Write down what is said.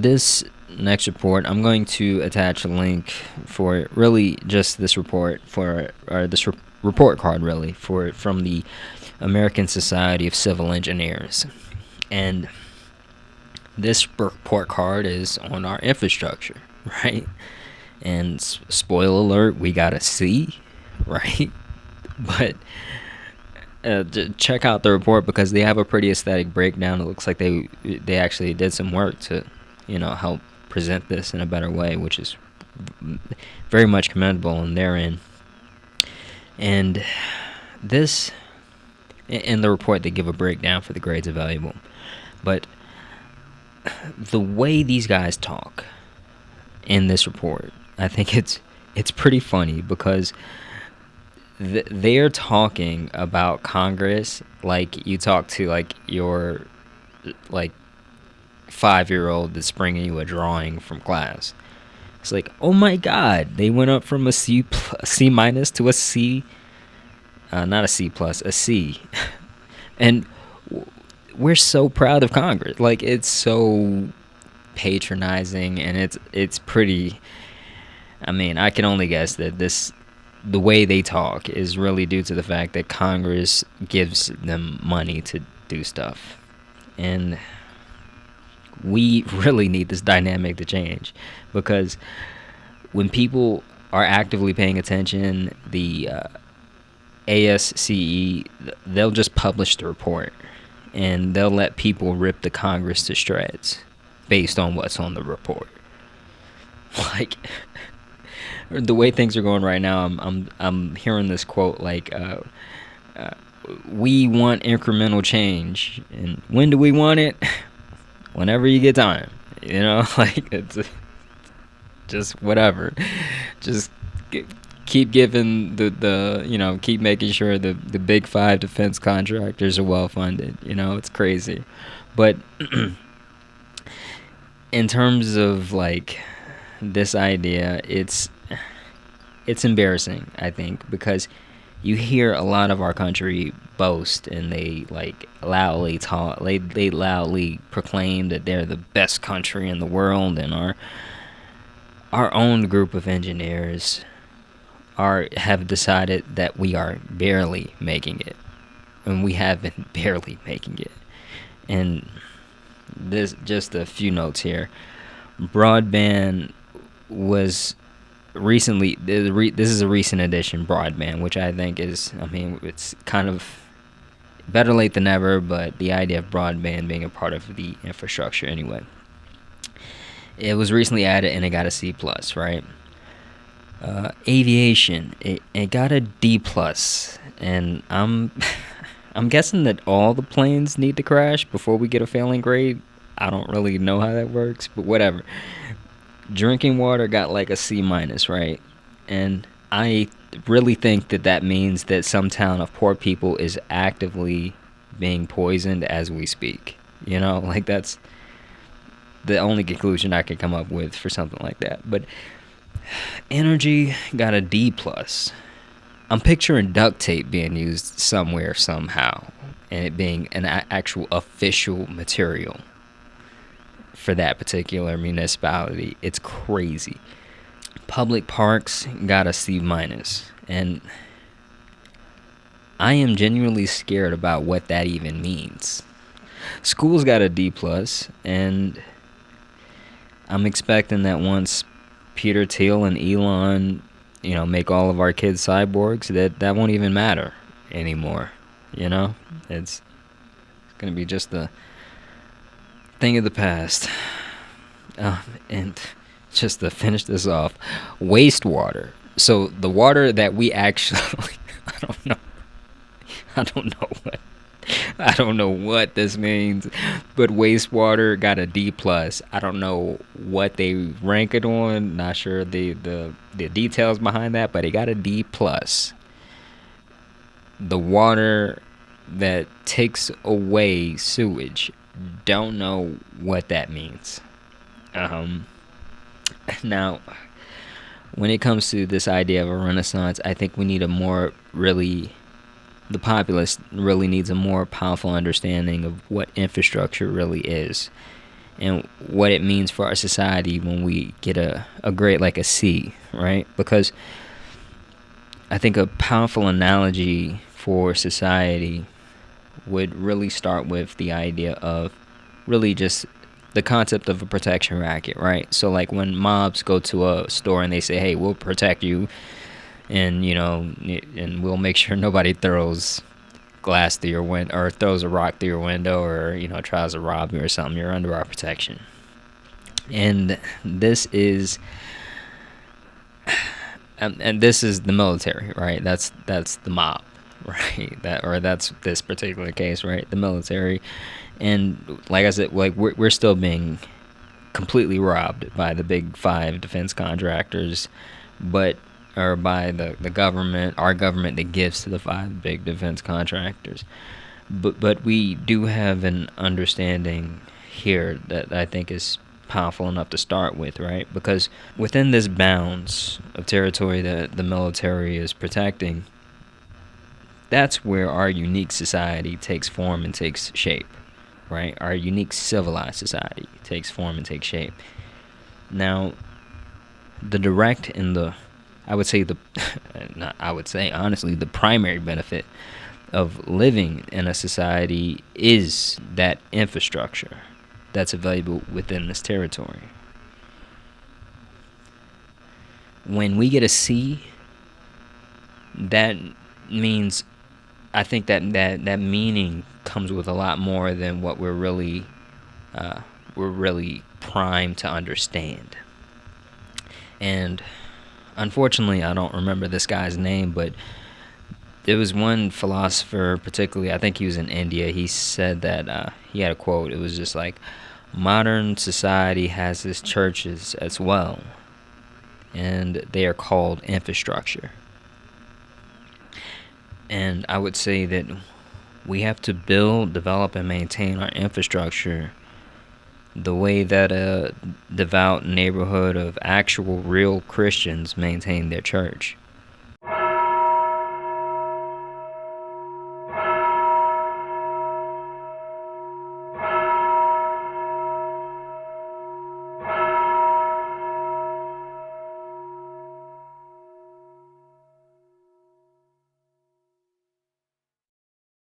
this next report, I'm going to attach a link for really just this report report card really for from the American Society of Civil Engineers, and this report card is on our infrastructure, right? And spoiler alert, we got a C, right? But check out the report because they have a pretty aesthetic breakdown. It looks like they actually did some work to, help present this in a better way, which is very much commendable on their end. And this, in the report, they give a breakdown for the grades available. But the way these guys talk in this report, I think it's pretty funny because they're talking about Congress like you talk to like your 5-year-old that's bringing you a drawing from class. It's like, oh my God, they went up from a C minus to a C, not a C plus, a C, and we're so proud of Congress. Like, it's so patronizing, and it's pretty. I mean, I can only guess that the way they talk is really due to the fact that Congress gives them money to do stuff. And we really need this dynamic to change, because when people are actively paying attention, the ASCE, they'll just publish the report and they'll let people rip the Congress to shreds based on what's on the report. Like, the way things are going right now, I'm hearing this quote like, "We want incremental change, and when do we want it? Whenever you get time." Like, it's just whatever. Just keep giving keep making sure the big 5 defense contractors are well funded. It's crazy, but in terms of like this idea, it's embarrassing, I think, because you hear a lot of our country boast, and they like loudly talk, they loudly proclaim that they're the best country in the world, and our own group of engineers have decided that we are barely making it, and we have been barely making it. And this, just a few notes here. Broadband was recently, this is a recent addition, broadband, which I think is, it's kind of better late than never, but the idea of broadband being a part of the infrastructure anyway. It was recently added and it got a C+, right? Aviation, it got a D+, and I'm guessing that all the planes need to crash before we get a failing grade. I don't really know how that works, but whatever. Drinking water got like a C-, right? And I really think that means that some town of poor people is actively being poisoned as we speak. Like, that's the only conclusion I could come up with for something like that. But energy got a D+. I'm picturing duct tape being used somewhere, somehow, and it being an actual official material for that particular municipality. It's crazy. Public parks got a C-, and I am genuinely scared about what that even means. Schools got a D+, and I'm expecting that once Peter Thiel and Elon, make all of our kids cyborgs, that won't even matter anymore. It's gonna be just a thing of the past. And just to finish this off, wastewater. So the water that we actually, I don't know what this means, but wastewater got a D+. I don't know what they rank it on. Not sure the details behind that, but it got a D+. The water that takes away sewage, don't know what that means. Now, when it comes to this idea of a renaissance, I think we need the populace really needs a more powerful understanding of what infrastructure really is. and what it means for our society when we get a grade like a C, right? Because I think a powerful analogy for society would really start with the idea of really just the concept of a protection racket, right? So like when mobs go to a store and they say, "Hey, we'll protect you, and and we'll make sure nobody throws glass through your window or throws a rock through your window or tries to rob you or something. You're under our protection." And this is and this is the military, right? That's the mob, right? That's this particular case, right? The military. And like I said, like we're still being completely robbed by the big five defense contractors, but or by the government, our government that gives to the five big defense contractors. But we do have an understanding here that I think is powerful enough to start with, right? Because within this bounds of territory that the military is protecting, that's where our unique society takes form and takes shape, right? Our unique civilized society takes form and takes shape. Now, the direct and I would say not I would say honestly, the primary benefit of living in a society is that infrastructure that's available within this territory. When we get a C, that means I think that meaning comes with a lot more than what we're really primed to understand. And unfortunately, I don't remember this guy's name, but there was one philosopher, particularly, I think he was in India. He said that he had a quote. It was just like, modern society has its churches as well, and they are called infrastructure. And I would say that we have to build, develop, and maintain our infrastructure the way that a devout neighborhood of actual real Christians maintain their church.